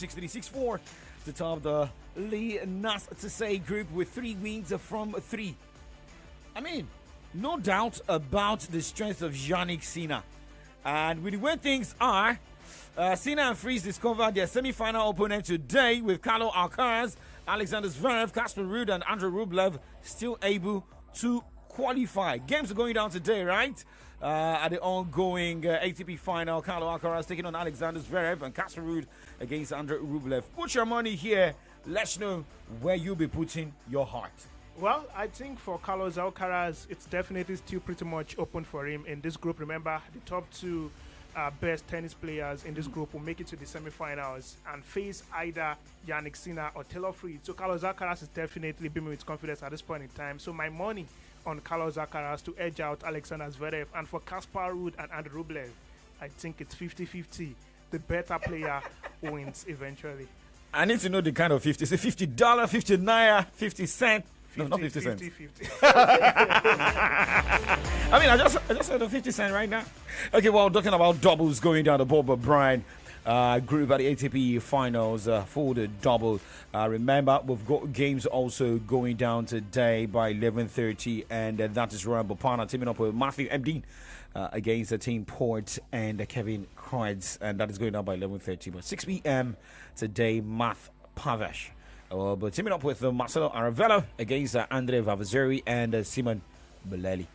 6-3, 6-4 to top the Lee Nas to say group with 3 wins from 3. I mean, no doubt about the strength of Yannick Sinner. And with the way things are, Sinner and Freeze discovered their semi-final opponent today with Carlo Alcaraz, Alexander Zverev, Casper Ruud, and Andrei Rublev still able to qualify. Games are going down today, right? At the ongoing ATP final, Carlo Alcaraz taking on Alexander Zverev and Casper Ruud against Andrei Rublev. Put your money here. Let's know where you'll be putting your heart. Well, I think for Carlos Alcaraz, it's definitely still pretty much open for him in this group. Remember, the top 2 best tennis players in this group will make it to the semifinals and face either Yannick Sinner or Taylor Fritz. So Carlos Alcaraz is definitely beaming with confidence at this point in time. So my money on Carlos Alcaraz to edge out Alexander Zverev. And for Casper Ruud and Andrei Rublev, I think it's 50-50. The better player wins eventually. I need to know the kind of 50. Is it $50, 50 naira, 50 cent? No, not 50 cents. 50. I mean, I just said the 50 cent right now. Okay, well, talking about doubles going down the board, but Brian group at the ATP finals for the double. Remember, we've got games also going down today by 11:30, and that is Ryan Bopana teaming up with Matthew Emdine against the team Port and Kevin Kreitz, and that is going down by 11:30. But 6 p.m. today, Math Pavesh. But teaming up with Marcelo Aravello against Andre Vavazeri and Simon Bolelli.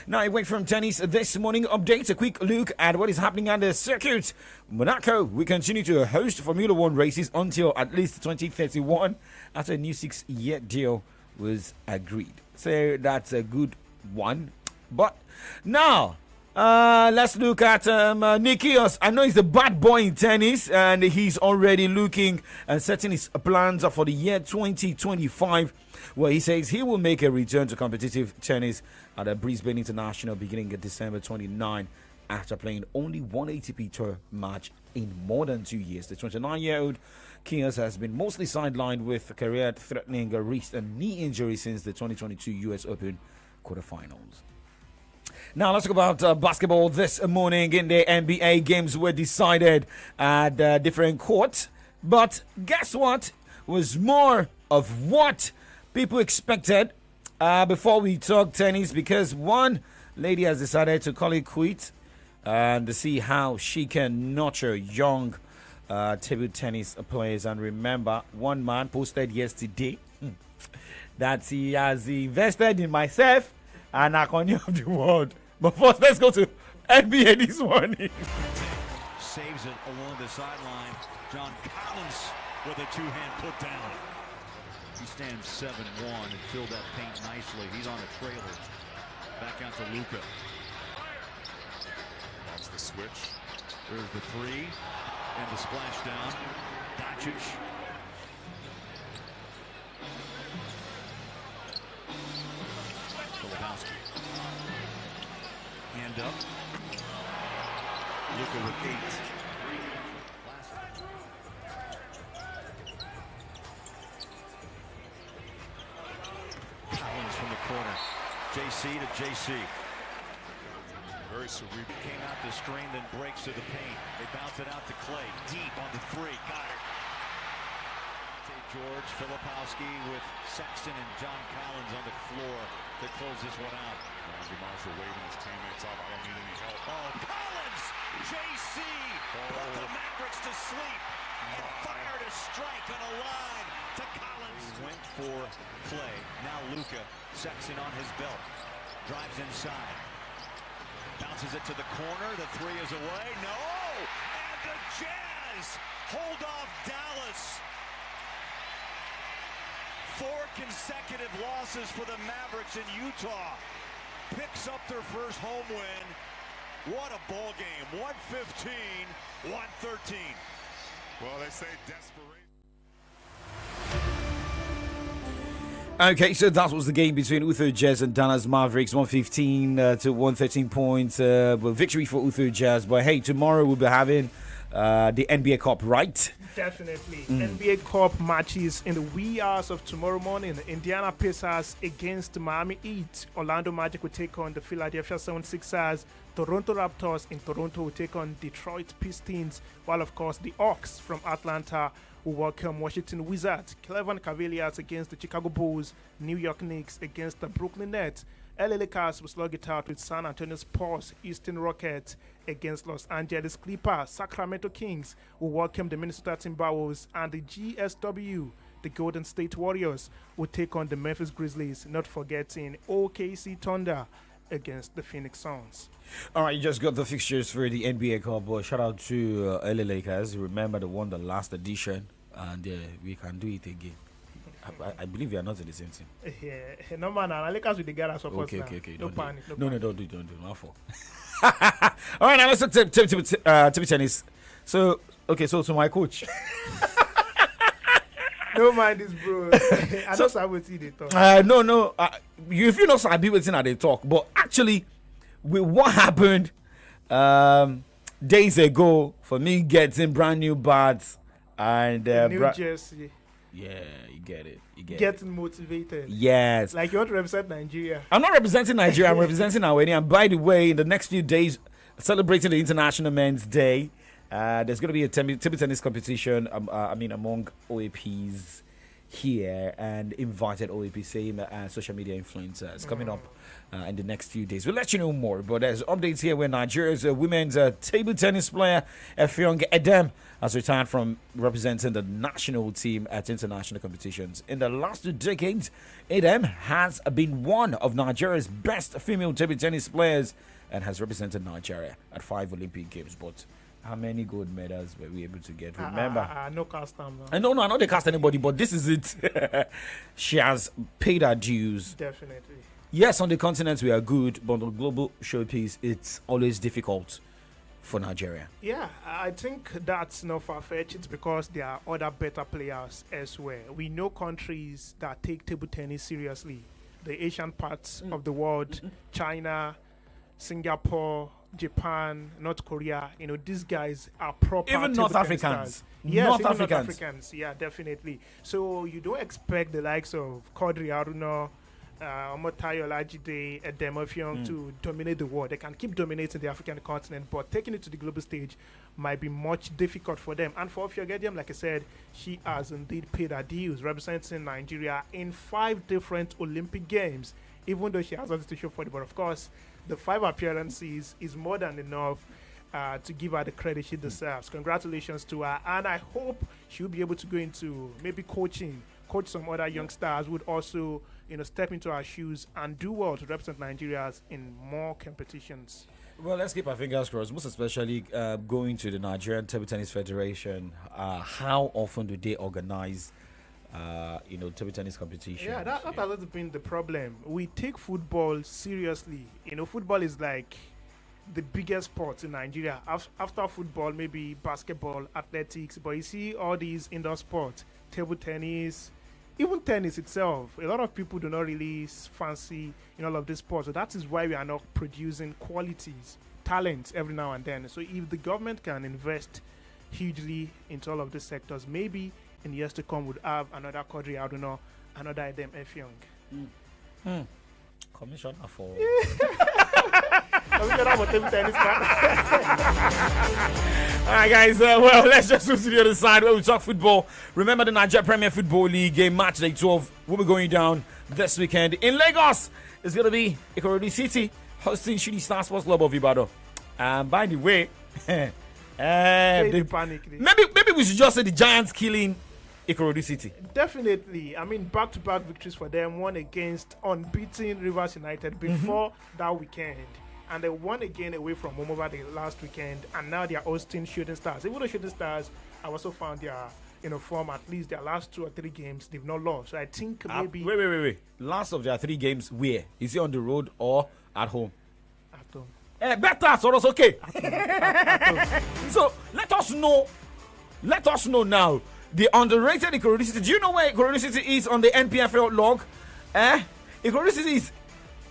Now, away from tennis this morning, updates a quick look at what is happening at the circuit. Monaco, we continue to host Formula One races until at least 2031 after a new 6-year deal was agreed. So that's a good one. But now, let's look at Nikios. I know he's the bad boy in tennis, and he's already looking and setting his plans for the year 2025, where he says he will make a return to competitive tennis at the Brisbane International beginning of December 29 after playing only one ATP Tour match in more than 2 years. The 29-year-old Kios has been mostly sidelined with career-threatening wrist and knee injury since the 2022 US Open quarterfinals. Now let's talk about basketball this morning. In the NBA, games were decided at different courts. But guess what? Was more of what people expected before we talk tennis, because one lady has decided to call it quits and to see how she can nurture young table tennis players. And remember, one man posted yesterday that he has invested in myself and Akoni of the world. But first, let's go to NBA this morning. Saves it along the sideline. John Collins with a two-hand put down. He stands 7-1 and filled that paint nicely. He's on a trailer. Back out to Luka. That's the switch. There's the three and the splashdown. Doncic. Filipowski. Hand up. Luka with 8. Collins from the corner. JC to JC. Very cerebral. Came out the screen, then breaks to the paint. They bounce it out to Clay. Deep on the three. Got it. George Filipowski with Sexton and John Collins on the floor to close this one out. Randy Marshall waving his teammates off. I don't need any help. Oh, Collins! JC put the Mavericks to sleep and fired a strike on a line to Collins. He went for Clay. Now Luka. Sexton on his belt. Drives inside. Bounces it to the corner. The three is away. No! And the Jazz hold off Dallas. 4 consecutive losses for the Mavericks in Utah. Picks up their first home win. What a ball game. 115-113. Well, they say desperation. Okay, so that was the game between Utah Jazz and Dallas Mavericks, 115 to 113 points. Victory for Utah Jazz. But hey, tomorrow we'll be having the NBA Cup, right? Definitely. NBA Cup matches in the wee hours of tomorrow morning. Indiana Pacers against Miami Heat. Orlando Magic will take on the Philadelphia 76ers. Toronto Raptors in Toronto will take on Detroit Pistons. While, of course, the Hawks from Atlanta will welcome Washington Wizards. Cleveland Cavaliers against the Chicago Bulls. New York Knicks against the Brooklyn Nets. LA Lakers will slug it out with San Antonio Spurs. Houston Rockets against Los Angeles Clippers. Sacramento Kings will welcome the Minnesota Timberwolves, and the GSW, the Golden State Warriors, will take on the Memphis Grizzlies, not forgetting OKC Thunder against the Phoenix Suns. All right, you just got the fixtures for the NBA Cup. But shout out to LA Lakers. Remember, they won the last edition, and we can do it again. I believe we are not in the same team. Yeah, no man, Lakers with the guy that supports now. Okay. No Don't panic. do it. No, don't do it. Not for. All right, now let's talk table tennis. So to my coach. No mind this, bro. I don't sabi wetin they talk. No. If you know, sabi wetin they talk. But actually, with what happened days ago, for me getting brand new bats and New Jersey. Yeah, you get it. Getting motivated. Yes. Like you want to represent Nigeria. I'm not representing Nigeria. I'm representing our wedding. And by the way, in the next few days, celebrating the International Men's Day, there's going to be a table tennis competition. Among OAPs here, and invited OAP same social media influencers coming up in the next few days. We'll let you know more. But there's updates here where Nigeria's women's table tennis player Effiong Edem has retired from representing the national team at international competitions. In the last 2 decades, Edem has been one of Nigeria's best female table tennis players and has represented Nigeria at 5 Olympic Games. But how many gold medals were we able to get? Remember? No cast them. No, I know they cast anybody, but this is it. She has paid her dues. Definitely. Yes, on the continent we are good, but on the global showpiece, it's always difficult for Nigeria. Yeah, I think that's not far-fetched. It's because there are other better players elsewhere. We know countries that take table tennis seriously. The Asian parts of the world, China, Singapore, Japan, North Korea, these guys are proper Even table North tennis Africans. stars. Yes, North even Africans. North Africans. Yeah, definitely. So you don't expect the likes of Quadri Aruna, Omotayo Olajide, Edem Effiong to dominate the world. They can keep dominating the African continent, but taking it to the global stage might be much difficult for them. And for Effiong, like I said, she has indeed paid her dues, representing Nigeria in 5 different Olympic Games, even though she has nothing to show for it. But of course, the 5 appearances is more than enough to give her the credit she deserves. Congratulations to her, and I hope she'll be able to go into maybe coach some other young stars who would also step into our shoes and do well to represent Nigeria's in more competitions. Well, let's keep our fingers crossed, most especially going to the Nigerian Table Tennis Federation. How often do they organize table tennis competition? Yeah, that has been the problem. We take football seriously. Football is like the biggest sport in Nigeria. After football, maybe basketball, athletics, but you see all these indoor sports, table tennis, even tennis itself. A lot of people do not really fancy all of this sports. So that is why we are not producing qualities, talents every now and then. So if the government can invest hugely into all of these sectors, maybe in years to come would have another Quadri Aruna, another Edem Effiong. Commissioner for Commissioner for table tennis. All right, guys. Well, let's just move to the other side where we talk football. Remember the Nigeria Premier Football League game match day 12 will be going down this weekend in Lagos. It's going to be Ikorodu City hosting Shooting Star Sports Club of Ibadan. And by the way, maybe we should just say the Giants killing Ikorodu City. Definitely. I mean, back-to-back victories for them. One against unbeaten Rivers United before that weekend. And they won again away from home over the last weekend. And now they are hosting Shooting Stars. Even though Shooting Stars have also found their form, at least their last 2 or 3 games, they've not lost. So I think maybe... Wait. Last of their 3 games, where? Is it on the road or at home? At home. Better, so that's okay. At home. So let us know now. The underrated Ikorodu City. Do you know where Ikorodu City is on the NPFL log? Ikorodu City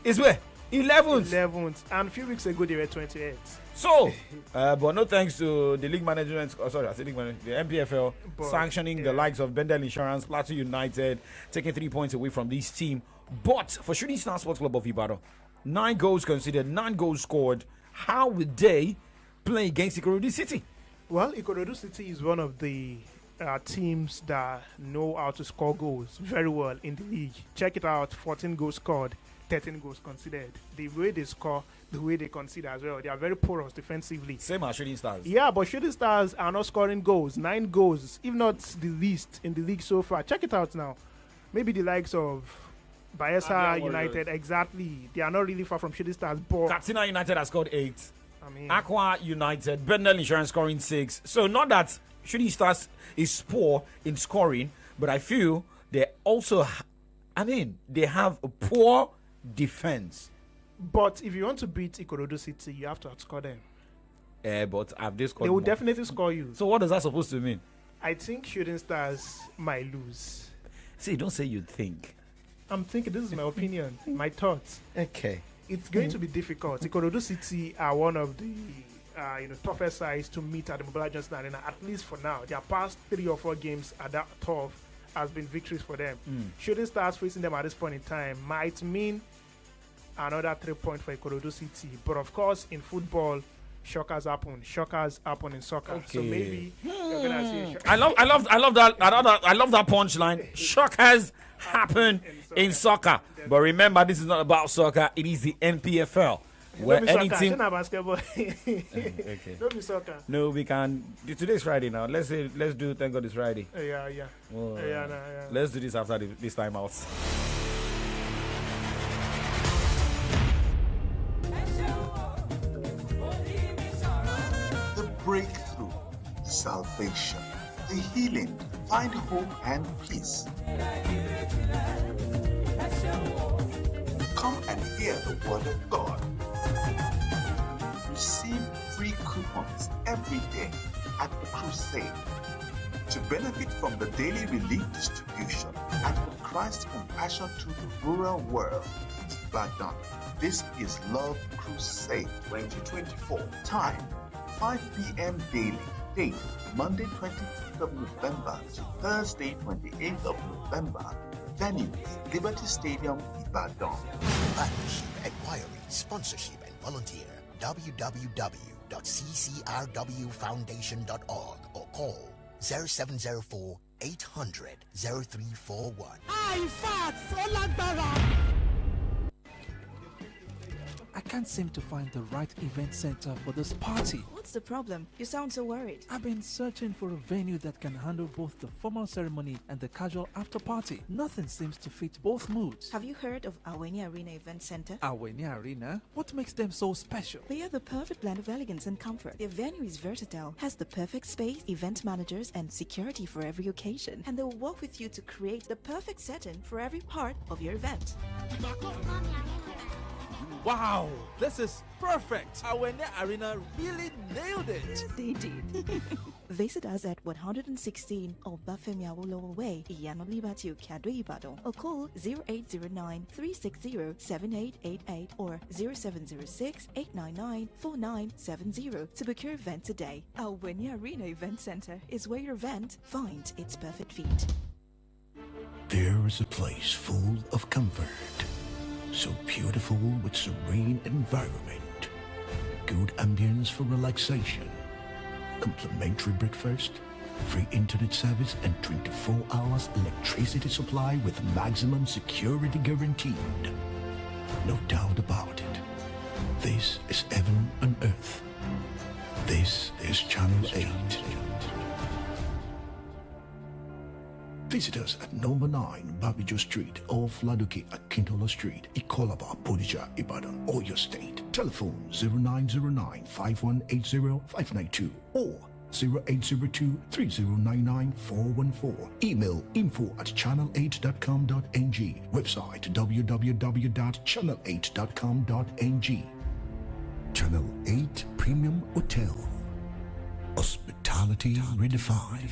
is where? 11th. And a few weeks ago, they were 28th. So, but no thanks to the league management. Oh, sorry, I said league management, the MPFL But, sanctioning the likes of Bendel Insurance, Plateau United, taking 3 points away from this team. But for Shooting Star Sports Club of Ibadan, 9 goals considered, 9 goals scored. How would they play against Ikorodu City? Well, Ikorodu City is one of the teams that know how to score goals very well in the league. Check it out: 14 goals scored, 13 goals considered. The way they score, the way they concede as well, they are very porous defensively. Same as Shooting Stars. Yeah, but Shooting Stars are not scoring goals. 9 goals, if not the least in the league so far. Check it out now. Maybe the likes of Bayelsa United, exactly. They are not really far from Shooting Stars, but Katsina United has scored 8. I mean, Aqua United, Bendel Insurance scoring 6. So not that Shooting Stars is poor in scoring, but I feel they also, they have a poor defense. but if you want to beat Ikorodu City, you have to outscore them. But have they scored They will more? definitely score you. So what is that supposed to mean? I think Shooting Stars might lose. See, don't say you think. I'm thinking, this is my opinion, my thoughts. Okay. It's going to be difficult. Ikorodu City are one of the toughest sides to meet at the Mobile Johnson Arena, at least for now. Their past 3 or 4 games at that tough has been victories for them. Shooting Stars facing them at this point in time might mean another 3 points for Ikorodu City. But of course, in football, shockers happen. Shockers happen in soccer. So Okay. maybe you're gonna see. I love that punchline. Shockers happen in soccer. But remember, this is not about soccer. It is the NPFL. Where Don't be any soccer. team. It's not basketball. Okay. Don't be soccer. No, we can. Today's Friday now. Let's do. Thank God it's Friday. Yeah. Oh, Yeah. Let's do this after this time out. The breakthrough, salvation, the healing, find hope and peace. Come and hear the word of God. Receive free coupons every day at the crusade. To benefit from the daily relief distribution at the Christ Compassion to the Rural World, Ibadan. This is Love Crusade 2024. Time 5 p.m. daily. Date Monday 25th of November to Thursday 28th of November. Venue Liberty Stadium, Ibadan. Partnership, inquiry, sponsorship, and volunteer. www.ccrwfoundation.org or call 0704 800 0341. I can't seem to find the right event center for this party. What's the problem? You sound so worried. I've been searching for a venue that can handle both the formal ceremony and the casual after party. Nothing seems to fit both moods. Have you heard of Aweni Arena Event Center? Aweni Arena? What makes them so special? They are the perfect blend of elegance and comfort. Their venue is versatile, has the perfect space, event managers, and security for every occasion. And they will work with you to create the perfect setting for every part of your event. Wow, this is perfect. Aweni Arena really nailed it. They did. Visit us at 116 Obafemi Awolowo Way, Iyano Liberty, Okado, Ibadan, or call 0809-360-7888 or 0706-899-4970 to book your event today. Aweni Arena Event Center is where your event finds its perfect fit. There is a place full of comfort, so beautiful with serene environment, good ambience for relaxation, complimentary breakfast, free internet service, and 24 hours electricity supply with maximum security guaranteed. No doubt about it. This is heaven on earth. This is Channel 8. Visit us at number 9 Babijo Street off Laduke Akintola Street, Ikolaba, Bodija, Ibadan, Oyo State. Telephone 0909-5180-592 or 0802-3099-414. Email info@channel8.com.ng. Website www.channel8.com.ng. Channel 8 Premium Hotel. Hospitality redefined.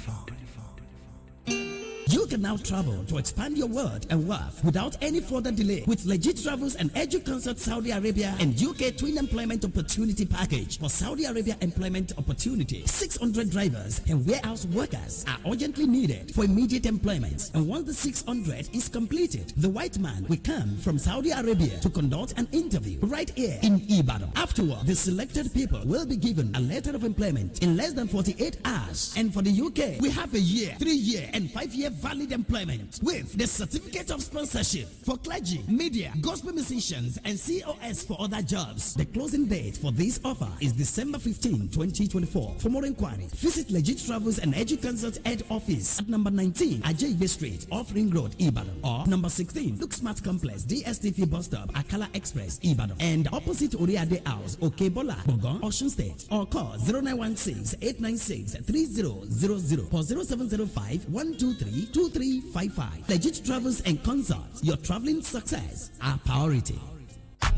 You can now travel to expand your world and wealth without any further delay with Legit Travels and EduConsult Saudi Arabia and UK Twin Employment Opportunity Package for Saudi Arabia Employment Opportunity. 600 drivers and warehouse workers are urgently needed for immediate employment. And once the 600 is completed, the white man will come from Saudi Arabia to conduct an interview right here in Ibadan. Afterward, the selected people will be given a letter of employment in less than 48 hours. And for the UK, we have a year, 3-year, and 5-year valid employment with the certificate of sponsorship for clergy, media, gospel musicians, and COS for other jobs. The closing date for this offer is December 15, 2024. For more inquiry, visit Legit Travels and EduConsult Head Office at number 19 Ajaybe Street, off Ring Road, Ibadan, or number 16 Look Smart Complex, DSTV Bus Stop, Akala Express, Ibadan, and opposite Oriade House, Okebola, Bogon, Osun State, or call 0916-896-3000 for 0705-123-2355. Legit Travels and Consults, your traveling success, our priority.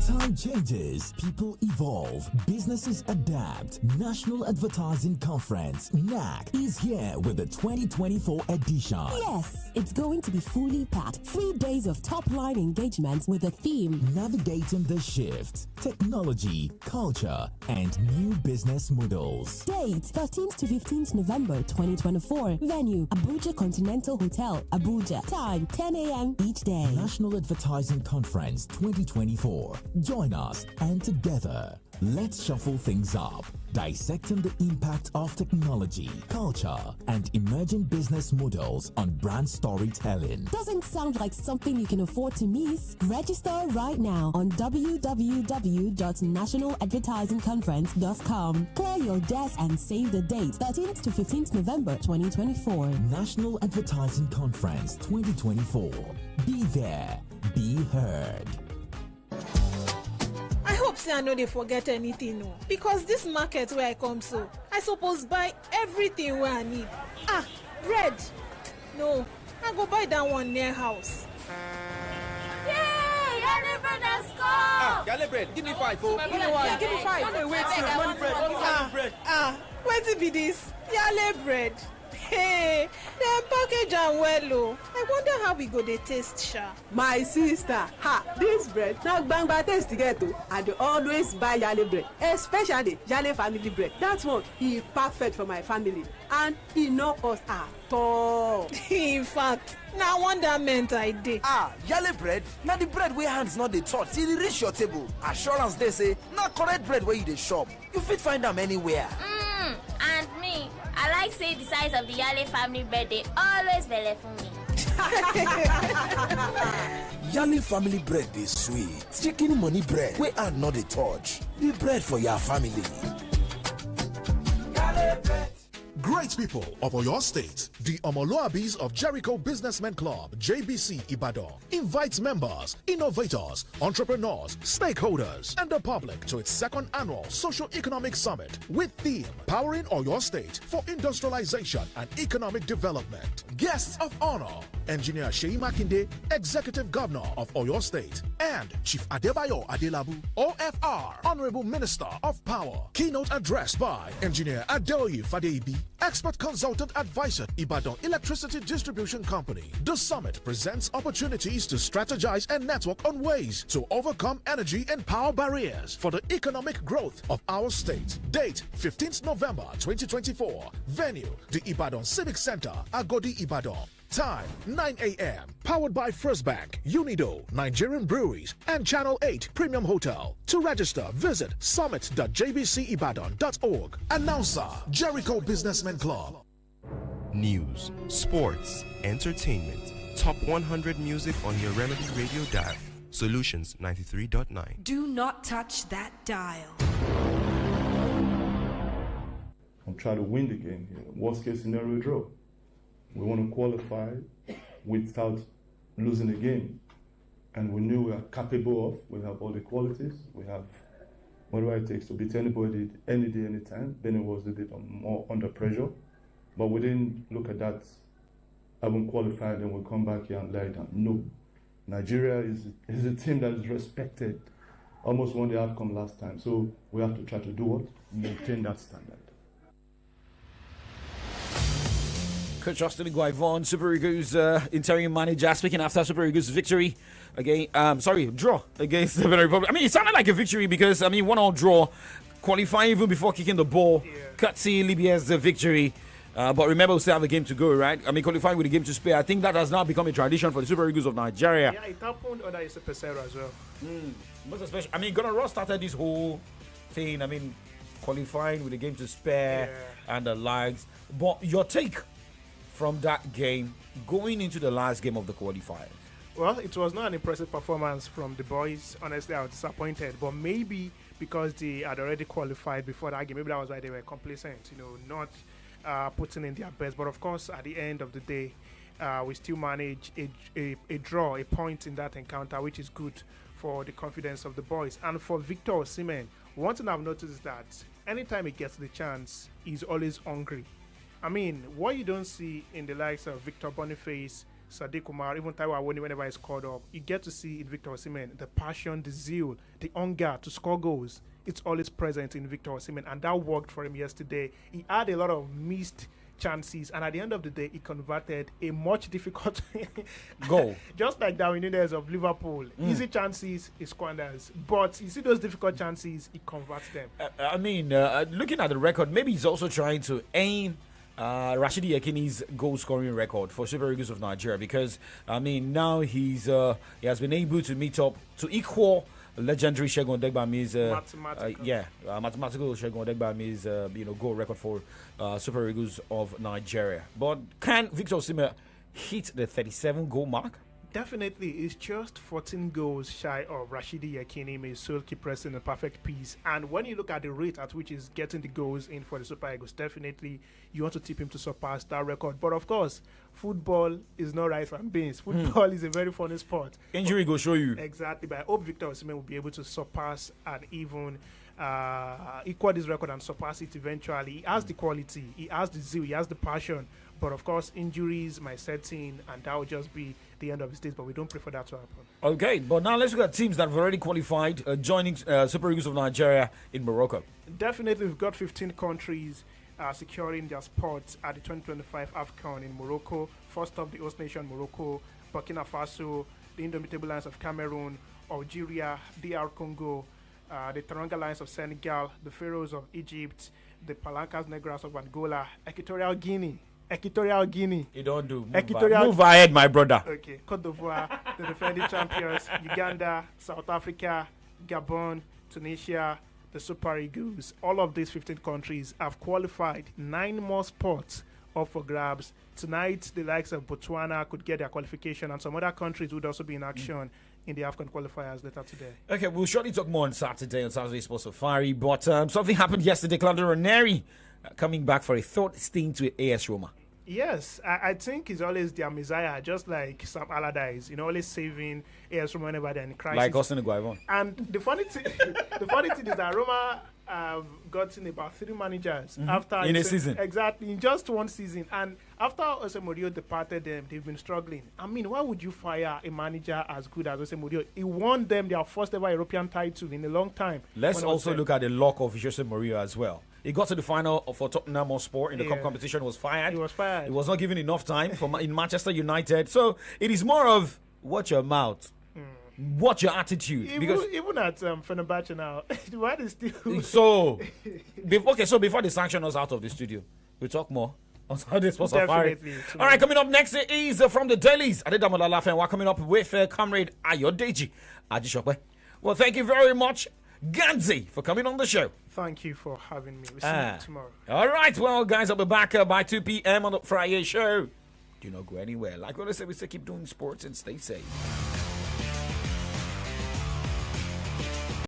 Time changes, people evolve, businesses adapt. National Advertising Conference, NAC, is here with the 2024 edition. Yes, it's going to be fully packed. 3 days of top-line engagement with the theme Navigating the Shift, Technology, Culture, and New Business Models. Date 13th to 15th November 2024. Venue Abuja Continental Hotel, Abuja. Time 10 a.m. each day. National Advertising Conference 2024. Join us and together, let's shuffle things up, dissecting the impact of technology, culture, and emerging business models on brand storytelling. Doesn't sound like something you can afford to miss? Register right now on www.nationaladvertisingconference.com. Clear your desk and save the date, 13th to 15th November 2024. National Advertising Conference 2024. Be there, be heard. I hope say I no dey forget anything o, because this market where I come so, I suppose buy everything where I need. Bread. No, I go buy that one near house. Yay! Yale bread has come! Yale bread, give me 5. Oh. Yeah, give me 5. Wetin be this? Yale bread. Hey, dem package am well o. I wonder how we go dey taste sha. My sister, this bread na gbangba taste get o. I dey always buy Yale bread, especially Yale family bread. That one e perfect for my family and e no cost at all. In fact, na wonderment I dey. Yale bread na the bread wey hands no dey touch till e reach your table. Assurance dey say na correct bread wey you dey shop. You fit find am anywhere. And me, I like say the size of the Yale family bread dey always belle for me. Yale family bread is sweet. Chicken money bread wey hand no dey touch. The bread for your family. Yale bread. Great people of Oyo State, the Omoluabis of Jericho Businessmen Club, JBC Ibadan, invites members, innovators, entrepreneurs, stakeholders, and the public to its second annual Socio-Economic Summit with theme Powering Oyo State for Industrialization and Economic Development. Guests of honor, Engineer Sheyi Makinde, Executive Governor of Oyo State, and Chief Adebayo Adelabu, OFR, Honorable Minister of Power. Keynote address by Engineer Adeoye Fadeibi, Expert Consultant Advisor, Ibadan Electricity Distribution Company. The summit presents opportunities to strategize and network on ways to overcome energy and power barriers for the economic growth of our state. Date 15th November 2024. Venue, the Ibadan Civic Center, Agodi, Ibadan. Time 9 a.m. Powered by First Bank, Unido, Nigerian Breweries, and Channel 8 Premium Hotel. To register, visit summit.jbcibadan.org. Announcer, Jericho Businessmen Club. News, sports, entertainment. Top 100 music on your Remedy Radio dial. Solutions 93.9. Do not touch that dial. I'm trying to win the game here. Worst case scenario, draw. We want to qualify without losing the game. And we knew we are capable of, we have all the qualities, we have whatever it takes to beat anybody, any day, anytime. Then it was a bit more under pressure. But we didn't look at that, having qualified, and we'll come back here and lie down. No. Nigeria is a team that is respected. Almost won the AFCON last time. So we have to try to do what? Maintain that standard. Coach Austin Guivon, Super Eagles interim manager, speaking after Super Eagles victory draw against the Benin Republic. I mean, it sounded like a victory because, 1-1 draw, qualifying even before kicking the ball. Courtesy Libya's victory. But remember, we still have a game to go, right? Qualifying with a game to spare. I think that has now become a tradition for the Super Eagles of Nigeria. Yeah, it happened under Pesero as well. Most especially, Ghana Ross started this whole thing. Qualifying with a game to spare and the likes. But your take from that game going into the last game of the qualifiers? Well, it was not an impressive performance from the boys. Honestly, I was disappointed. But maybe because they had already qualified before that game, maybe that was why they were complacent, not putting in their best. But of course, at the end of the day, we still manage a draw, a point in that encounter, which is good for the confidence of the boys. And for Victor Osimhen, one thing I've noticed is that anytime he gets the chance, he's always hungry. What you don't see in the likes of Victor Boniface, Sadiq Umar, even Taiwo Awoniyi whenever he's called up, you get to see in Victor Osimhen the passion, the zeal, the hunger to score goals. It's always present in Victor Osimhen, and that worked for him yesterday. He had a lot of missed chances, and at the end of the day, he converted a much difficult goal. Just like Darwin Núñez of Liverpool. Easy chances, he squanders. But you see those difficult chances, he converts them. Looking at the record, maybe he's also trying to aim Rashidi Yekini's goal scoring record for Super Eagles of Nigeria, because now he has been able to meet up to equal legendary Segun Odegbami's mathematical Segun Odegbami's goal record for Super Eagles of Nigeria. But can Victor Osimhen hit the 37 goal mark? Definitely, it's just 14 goals shy of Rashidi Yekini, Sulky pressing a perfect piece. And when you look at the rate at which he's getting the goals in for the Super Eagles, definitely you want to tip him to surpass that record. But of course, football is not rice and beans. Football is a very funny sport. Injury go show you. Exactly, but I hope Victor Osimhen will be able to surpass and even equal this record and surpass it eventually. He has the quality, he has the zeal, he has the passion. But of course, injuries might set in, and that will just be the end of his days. But we don't prefer that to happen. Okay, but now let's look at teams that have already qualified, joining Super Eagles of Nigeria in Morocco. Definitely, we've got 15 countries securing their spots at the 2025 AFCON in Morocco. First up, the host nation Morocco, Burkina Faso, the Indomitable Lions of Cameroon, Algeria, DR Congo, the Teranga Lions of Senegal, the Pharaohs of Egypt, the Palancas Negras of Angola, Equatorial Guinea. You don't do. Move ahead, my brother. Okay. Cote d'Ivoire, the defending champions, Uganda, South Africa, Gabon, Tunisia, the Super Eagles. All of these 15 countries have qualified. 9 more spots up for grabs. Tonight, the likes of Botswana could get their qualification, and some other countries would also be in action in the AFCON qualifiers later today. Okay, we'll surely talk more on Saturday Sports Safari, but something happened yesterday. Claudio Ranieri coming back for a third stint with AS Roma. Yes, I think he's always their messiah, just like Sam Allardyce, always saving AS Roma whenever they're in crisis. Like Austin Guivon. And the funny thing is that Roma have gotten about 3 managers after in a season. Exactly, in just one season. And after Jose Mourinho departed them, they've been struggling. Why would you fire a manager as good as Jose Mourinho? He won them their first ever European title in a long time. Let's also look at the luck of Jose Mourinho as well. He got to the final for Tottenham Hotspur in the cup competition. Was fired. He was fired. He was not given enough time in Manchester United. So it is more of watch your mouth, watch your attitude. Even at Fenerbahce now, why is still so before they sanction us out of the studio, we'll talk more on Saturday Sports Safari. All right, coming up next is from the dailies. Adedamola Lafen. We're coming up with comrade Ayodeji Ajishokwe. Well, thank you very much, GANZEEY, for coming on the show. Thank you for having me. We'll see you tomorrow. All right, well, guys, I'll be back by 2 p.m. on the Friday show. Do not go anywhere. Like what I said, we say keep doing sports and stay safe.